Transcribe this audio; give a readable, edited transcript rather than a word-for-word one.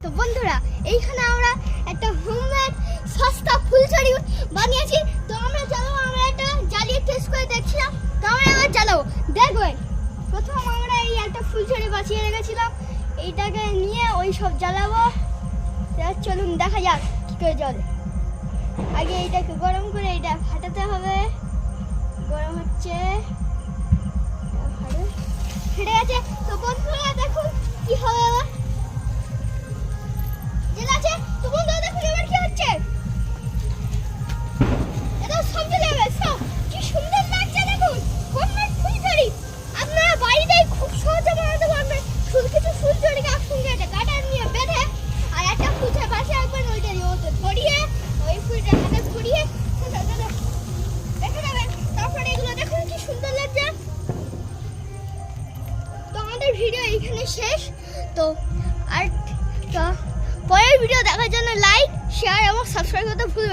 তো বন্ধুরা এইখানে আমরা একটা হোমমেড সস্তা ফুলঝুরি বানিয়েছি। তো আমরা চালাবো, আমরা একটা জ্বালিয়ে টেস্ট করে দেখছিলাম। তো আমরা এবার চালাবো, দেখবেন। প্রথম আমরা এই একটা ফুলঝুরি বাঁচিয়ে রেখেছিলাম, এইটাকে নিয়ে ওই সব জ্বালাবো। চলুন দেখা যাক কী করে জ্বলে। আগে এইটাকে গরম করে এটা ফাটাতে হবে। গরম হচ্ছে, ফেটে গেছে। তো বন্ধুরা দেখুন কি হবে এবার, জেলে আছে। তো বন্ধুরা দেখুন এবার কি হচ্ছে, এটা সব জেলে যাবে সব। কি সুন্দর লাগছে দেখুন, হোমমেড ফুলঝুরি। আপনারা বাড়িতেই খুব সহজে বানাতে পারবেন। শুধু কিছু ফুলঝুরিকে একসঙ্গে একটা গাটার নিয়ে বেঁধে আর একটা ফুলঝুরি পাশে রাখবেন, ওইটা দিয়ে ওতে ধরিয়ে ওই ফুলটা হাতে ধরিয়ে রেখে দেবেন। তারপরে এগুলো দেখুন কি সুন্দর লাগছে। তো আমাদের ভিডিও এইখানে শেষ। তো আর পরের ভিডিও দেখার জন্য লাইক, শেয়ার এবং সাবস্ক্রাইব করতে ভুলবেন না।